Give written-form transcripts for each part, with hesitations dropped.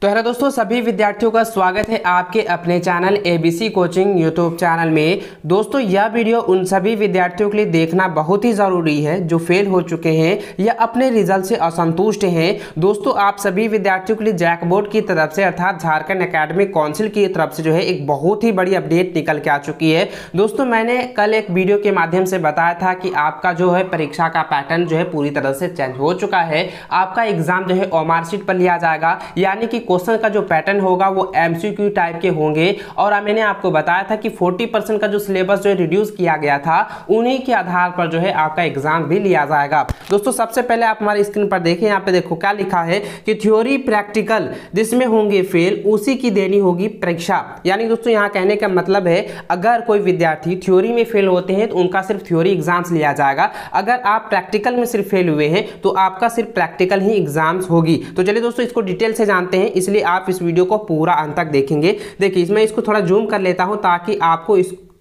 तो हेलो दोस्तों, सभी विद्यार्थियों का स्वागत है आपके अपने channel ABC coaching YouTube channel में। दोस्तों, यह वीडियो उन सभी विद्यार्थियों के लिए देखना बहुत ही ज़रूरी है जो फेल हो चुके हैं या अपने रिजल्ट से असंतुष्ट हैं। दोस्तों, आप सभी विद्यार्थियों के लिए जैक बोर्ड की तरफ से अर्थात झारखंड एकेडमिक काउंसिल की तरफ से जो है एक बहुत ही बड़ी अपडेट निकल के आ चुकी है। दोस्तों, मैंने कल एक वीडियो के माध्यम से बताया था कि आपका जो है परीक्षा का पैटर्न जो है पूरी तरह से चेंज हो चुका है। आपका एग्जाम जो है ओएमआर शीट पर लिया जाएगा, यानी कि क्वेश्चन का जो पैटर्न होगा वो एमसीक्यू टाइप के होंगे। और मैंने आपको बताया था कि 40% का जो सिलेबस जो है रिड्यूस किया गया था, उन्हीं के आधार पर जो है आपका एग्जाम भी लिया जाएगा। दोस्तों, सबसे पहले आप हमारी स्क्रीन पर देखें, यहाँ पे देखो क्या लिखा है कि थ्योरी प्रैक्टिकल जिसमें होंगे फेल उसी की देनी होगी परीक्षा। यानी दोस्तों, यहाँ कहने का मतलब है अगर कोई विद्यार्थी थ्योरी में फेल होते हैं तो उनका सिर्फ थ्योरी एग्जाम्स लिया जाएगा। अगर आप प्रैक्टिकल में सिर्फ फेल हुए हैं तो आपका सिर्फ प्रैक्टिकल ही एग्जाम्स होगी। तो चलिए दोस्तों, इसको डिटेल से जानते हैं, इसलिए आप इस वीडियो को पूरा अंत तक देखेंगे। देखिए, इसमें इसको थोड़ा जूम कर लेता हूं ताकि आपको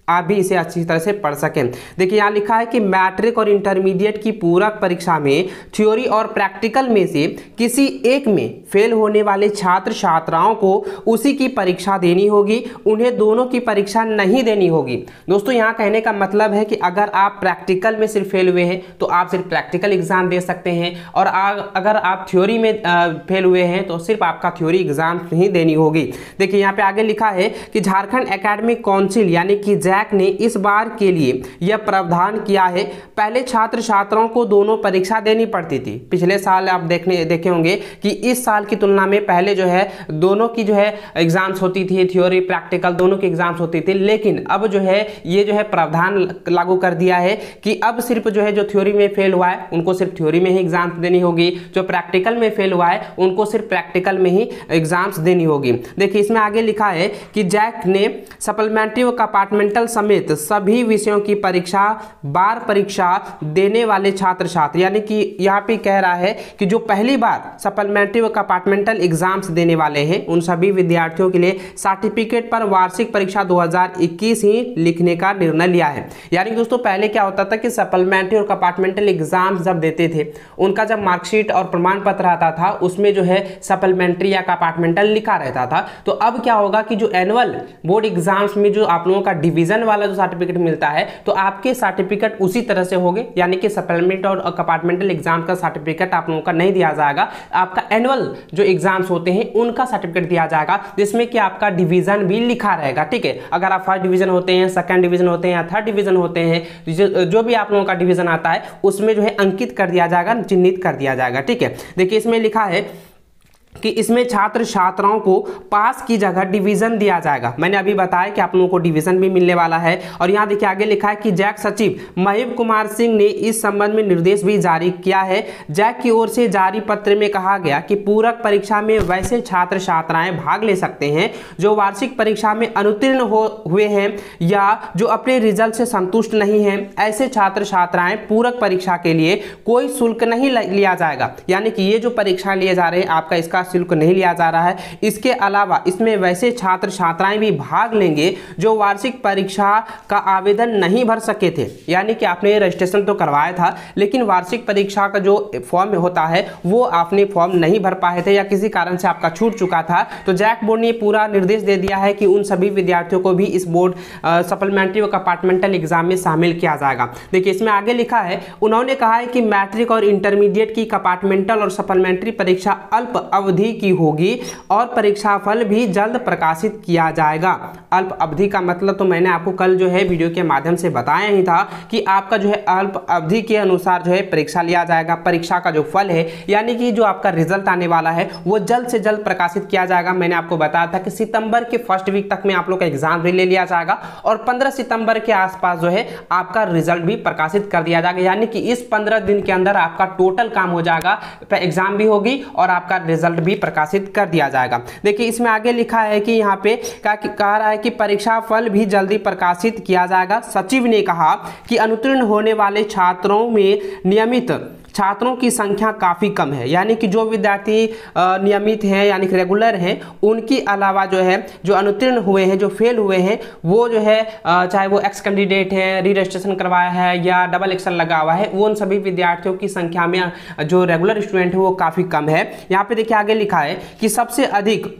आप भी इसे अच्छी तरह से पढ़ सकें। देखिए, यहाँ लिखा है कि मैट्रिक और इंटरमीडिएट की पूरक परीक्षा में थ्योरी और प्रैक्टिकल में से किसी एक में फेल होने वाले छात्र छात्राओं को उसी की परीक्षा देनी होगी, उन्हें दोनों की परीक्षा नहीं देनी होगी। दोस्तों, यहाँ कहने का मतलब है कि अगर आप प्रैक्टिकल में सिर्फ फेल हुए हैं तो आप सिर्फ प्रैक्टिकल एग्जाम दे सकते हैं, और अगर आप थ्योरी में फेल हुए हैं तो सिर्फ आपका थ्योरी एग्जाम ही देनी होगी। देखिए, यहाँ पे आगे लिखा है कि झारखंड एकेडमिक काउंसिल यानी कि जैक ने इस बार के लिए यह प्रावधान किया है। पहले छात्र छात्राओं को दोनों परीक्षा देनी पड़ती थी। पिछले साल आप देखे होंगे कि इस साल की तुलना में पहले जो है दोनों की जो है एग्जाम्स होती थी, थ्योरी प्रैक्टिकल दोनों की एग्जाम्स होती थी। लेकिन अब जो है ये जो है प्रावधान लागू कर दिया है कि अब सिर्फ जो है जो थ्योरी में फेल हुआ है उनको सिर्फ थ्योरी में ही एग्जाम्स देनी होगी, जो प्रैक्टिकल में फेल हुआ है उनको सिर्फ प्रैक्टिकल में ही एग्जाम्स देनी होगी। देखिए, इसमें आगे लिखा है कि जैक ने सप्लीमेंट्री व कंपार्टमेंटल समेत सभी विषयों की परीक्षा बार परीक्षा देने वाले छात्र छात्र, यानी कि यहाँ पे कह रहा है कि जो पहली बार सप्लीमेंट्री व कंपार्टमेंटल एग्जाम्स देने वाले हैं उन सभी विद्यार्थियों के लिए सर्टिफिकेट पर वार्षिक परीक्षा 2021 ही लिखने का निर्णय लिया है। यानी दोस्तों, पहले क्या होता था कि सप्लीमेंट्री और कंपार्टमेंटल एग्जाम्स जब देते थे उनका जब मार्कशीट और प्रमाण पत्र आता था उसमें जो है सप्लीमेंट्री या कंपार्टमेंटल लिखा रहता था। तो अब क्या होगा कि जो एनुअल बोर्ड एग्जाम्स में जो आप लोगों का डिवीजन वाला जो सर्टिफिकेट मिलता है तो आपके सर्टिफिकेट उसी तरह से होंगे, यानी कि सप्लीमेंट और कंपार्टमेंटल एग्जाम का सर्टिफिकेट आप लोगों का नहीं दिया जाएगा। आपका एनुअल जो एग्जाम्स होते हैं उनका सर्टिफिकेट दिया जाएगा जिसमें कि आपका डिवीजन भी लिखा रहेगा। ठीक है, अगर आप फर्स्ट डिवीजन होते हैं, सेकंड डिवीजन होते हैं या थर्ड डिवीजन होते हैं, जो भी आप लोगों का डिवीजन आता है उसमें जो है अंकित कर दिया जाएगा, चिन्हित कर दिया जाएगा। ठीक है, देखिए इसमें लिखा है कि इसमें छात्र छात्राओं को पास की जगह डिवीजन दिया जाएगा। मैंने अभी बताया कि आप लोगों को डिवीजन भी मिलने वाला है। और यहाँ देखिए आगे लिखा है कि जैक सचिव महेश कुमार सिंह ने इस संबंध में निर्देश भी जारी किया है। जैक की ओर से जारी पत्र में कहा गया कि पूरक परीक्षा में वैसे छात्र छात्राएं भाग ले सकते हैं जो वार्षिक परीक्षा में अनुत्तीर्ण हुए हैं या जो अपने रिजल्ट से संतुष्ट नहीं है। ऐसे छात्र छात्राएं पूरक परीक्षा के लिए कोई शुल्क नहीं लिया जाएगा, यानी कि ये जो परीक्षा लिए जा रहे हैं आपका इसका शुल्क नहीं लिया जा रहा है। इसके अलावा इसमें वैसे छात्र छात्राएं भी भाग लेंगे जो वार्षिक परीक्षा का आवेदन नहीं भर सके थे, यानी कि आपने रजिस्ट्रेशन तो करवाया था लेकिन वार्षिक परीक्षा का जो फॉर्म होता है वो आपने फॉर्म नहीं भर पाए थे या किसी कारण से आपका छूट चुका था। तो जैक बोर्ड ने पूरा निर्देश दे दिया है कि उन सभी विद्यार्थियों को भी इस बोर्ड सप्लीमेंट्री व कंपार्टमेंटल एग्जाम में शामिल किया जाएगा। देखिए, इसमें आगे लिखा है, उन्होंने कहा है कि मैट्रिक और इंटरमीडिएट की कंपार्टमेंटल और सप्लीमेंट्री परीक्षा अल्प अवधि की होगी और परीक्षा फल भी जल्द प्रकाशित किया जाएगा। अल्प अवधि का मतलब तो मैंने आपको कल जो है वीडियो के माध्यम से बताया ही था कि आपका जो है अल्प अवधि के अनुसार जो है परीक्षा लिया जाएगा। परीक्षा का जो फल है यानी कि जो आपका रिजल्ट आने वाला है वो जल्द से जल्द प्रकाशित किया जाएगा। मैंने आपको बताया था कि सितंबर के फर्स्ट वीक तक में आप लोग का एग्जाम भी ले लिया जाएगा और 15 सितंबर के आसपास जो है आपका रिजल्ट भी प्रकाशित कर दिया जाएगा। यानी कि इस 15 दिन के अंदर आपका टोटल काम हो जाएगा, एग्जाम भी होगी और आपका रिजल्ट भी प्रकाशित कर दिया जाएगा। देखिए, इसमें आगे लिखा है कि यहाँ पे कह रहा है कि परीक्षा फल भी जल्दी प्रकाशित किया जाएगा। सचिव ने कहा कि अनुत्तीर्ण होने वाले छात्रों में नियमित छात्रों की संख्या काफ़ी कम है, यानी कि जो विद्यार्थी नियमित हैं यानी कि रेगुलर हैं, उनकी अलावा जो है जो अनुत्तीर्ण हुए हैं, जो फेल हुए हैं, वो जो है चाहे वो एक्स कैंडिडेट है, री रजिस्ट्रेशन करवाया है या डबल एक्शन लगा हुआ है, वो उन सभी विद्यार्थियों की संख्या में जो रेगुलर स्टूडेंट है वो काफ़ी कम है। यहाँ पे देखिए आगे लिखा है कि सबसे अधिक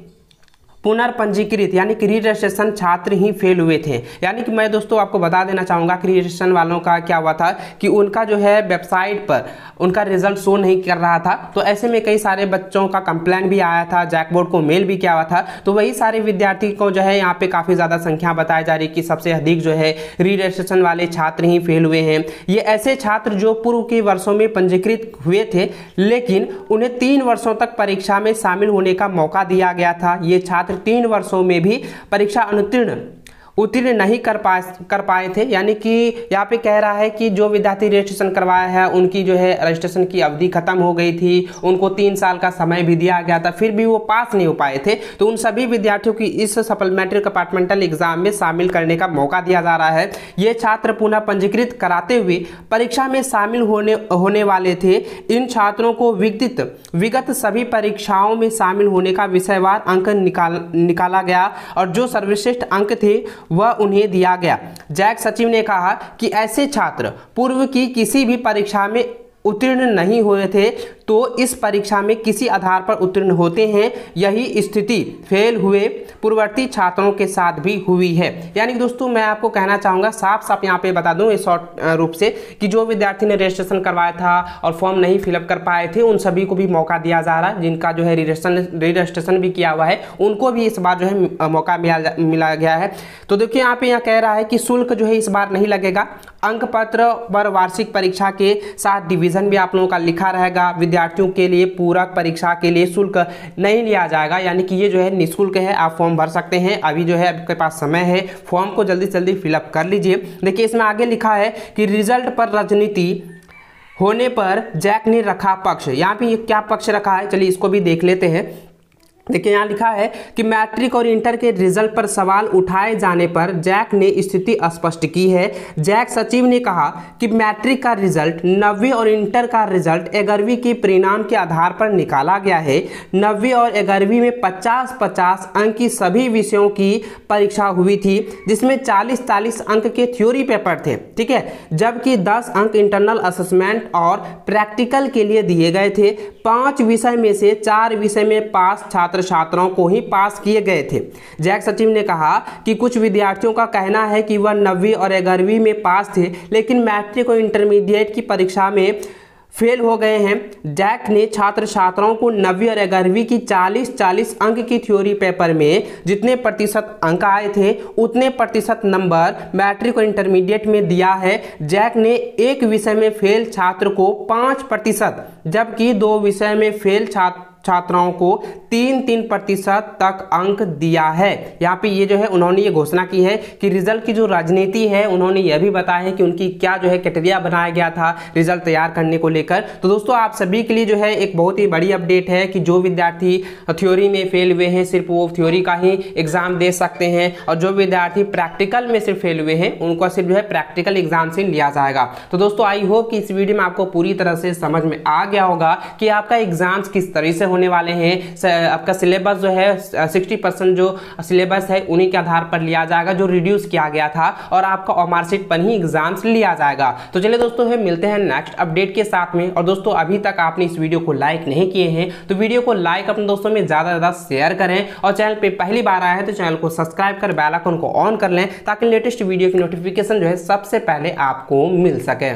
पुनर्पंजीकृत यानी कि री रजिस्ट्रेशन छात्र ही फेल हुए थे। यानी कि मैं दोस्तों आपको बता देना चाहूँगा कि री रजिस्ट्रेशन वालों का क्या हुआ था कि उनका जो है वेबसाइट पर उनका रिजल्ट शो नहीं कर रहा था, तो ऐसे में कई सारे बच्चों का कंप्लेंट भी आया था, जैक बोर्ड को मेल भी किया हुआ था। तो वही सारे विद्यार्थी को जो है यहाँ पे काफ़ी ज़्यादा संख्या बताई जा रही कि सबसे अधिक जो है री रजिस्ट्रेशन वाले छात्र ही फेल हुए हैं। ये ऐसे छात्र जो पूर्व के वर्षों में पंजीकृत हुए थे, लेकिन उन्हें 3 वर्षों तक परीक्षा में शामिल होने का मौका दिया गया था। ये छात्र 3 वर्षों में भी परीक्षा उत्तीर्ण नहीं कर पाए थे। यानी कि यहाँ पे कह रहा है कि जो विद्यार्थी रजिस्ट्रेशन करवाया है उनकी जो है रजिस्ट्रेशन की अवधि खत्म हो गई थी, उनको 3 साल का समय भी दिया गया था, फिर भी वो पास नहीं हो पाए थे। तो उन सभी विद्यार्थियों की इस सप्लीमेंट्री कंपार्टमेंटल एग्जाम में शामिल करने का मौका दिया जा रहा है। ये छात्र पुनः पंजीकृत कराते हुए परीक्षा में शामिल होने वाले थे। इन छात्रों को विगत सभी परीक्षाओं में शामिल होने का विषयवार अंक निकाला गया और जो सर्वश्रेष्ठ अंक थे वह उन्हें दिया गया। जैक सचिव ने कहा कि ऐसे छात्र पूर्व की किसी भी परीक्षा में उत्तीर्ण नहीं हुए थे तो इस परीक्षा में किसी आधार पर उत्तीर्ण होते हैं। यही स्थिति फेल हुए पूर्ववर्ती छात्रों के साथ भी हुई है। यानी कि दोस्तों मैं आपको कहना चाहूँगा, साफ साफ यहाँ पे बता दूँ शॉर्ट रूप से, कि जो विद्यार्थी ने रजिस्ट्रेशन करवाया था और फॉर्म नहीं फिलअप कर पाए थे, उन सभी को भी मौका दिया जा रहा है। जिनका जो है रजिस्ट्रेशन भी किया हुआ है उनको भी इस बार जो है मौका मिला गया है। तो देखिए यहाँ पे कह रहा है कि शुल्क जो है इस बार नहीं लगेगा। अंक पत्र पर वार्षिक परीक्षा के साथ डिवीजन भी आप लोगों का लिखा रहेगा। विद्यार्थियों के लिए पूरक परीक्षा के लिए शुल्क नहीं लिया जाएगा, यानी कि ये जो है निःशुल्क है, आप फॉर्म भर सकते हैं। अभी जो है आपके पास समय है, फॉर्म को जल्दी से जल्दी फिलअप कर लीजिए। देखिए इसमें आगे लिखा है कि रिजल्ट पर राजनीति होने पर जैक ने रखा पक्ष। यहाँ पे ये क्या पक्ष रखा है, चलिए इसको भी देख लेते हैं। देखिए यहाँ लिखा है कि मैट्रिक और इंटर के रिजल्ट पर सवाल उठाए जाने पर जैक ने स्थिति स्पष्ट की है। जैक सचिव ने कहा कि मैट्रिक का रिजल्ट 9वीं और इंटर का रिजल्ट 11वीं के परिणाम के आधार पर निकाला गया है। 9वीं और 11वीं में 50-50 अंक की सभी विषयों की परीक्षा हुई थी, जिसमें 40-40 अंक के थ्योरी पेपर थे, ठीक है, जबकि 10 अंक इंटरनल असेसमेंट और प्रैक्टिकल के लिए दिए गए थे। 5 विषय में से 4 विषय में पास छात्रों को ही पास किए गए थे। जैक सचिव ने कहा कि कुछ विद्यार्थियों का कहना है कि वह 9वीं और 11वीं में पास थे, लेकिन मैट्रिक और इंटरमीडिएट की परीक्षा में फेल हो गए हैं। जैक ने छात्रों को 9वीं और 11वीं की 40-40 अंक की थ्योरी पेपर में जितने प्रतिशत अंक आए थे उतने प्रतिशत नंबर मैट्रिक और इंटरमीडिएट में दिया है। जैक ने एक विषय में फेल छात्र को 5%, जबकि 2 विषय में फेल छात्रों को 3-3% तक अंक दिया है। यहाँ पे ये जो है उन्होंने ये घोषणा की है कि रिजल्ट की जो राजनीति है, उन्होंने यह भी बताया है कि उनकी क्या जो है क्राइटेरिया बनाया गया था रिजल्ट तैयार करने को लेकर। तो दोस्तों आप सभी के लिए जो है एक बहुत ही बड़ी अपडेट है कि जो विद्यार्थी थ्योरी में फेल हुए हैं सिर्फ वो थ्योरी का ही एग्जाम दे सकते हैं, और जो विद्यार्थी प्रैक्टिकल में सिर्फ फेल हुए हैं उनको सिर्फ जो है प्रैक्टिकल एग्जाम से लिया जाएगा। तो दोस्तों आई होप कि इस वीडियो में आपको पूरी तरह से समझ में आ गया होगा कि आपका एग्जाम्स किस तरह से होने वाले हैं। आपका सिलेबस जो है 60% जो सिलेबस है उन्हीं के आधार पर लिया जाएगा जो रिड्यूस किया गया था, और आपका मार्कशीट पर ही एग्जाम्स लिया जाएगा। तो चलिए दोस्तों है मिलते हैं नेक्स्ट अपडेट के साथ में। और दोस्तों अभी तक आपने इस वीडियो को लाइक नहीं किए हैं तो वीडियो को लाइक अपने दोस्तों में ज्यादा से ज्यादा शेयर करें, और चैनल पे पहली बार आए हैं तो चैनल को सब्सक्राइब कर बेल आइकन को ऑन कर लें ताकि लेटेस्ट वीडियो की नोटिफिकेशन जो है सबसे पहले आपको मिल सके।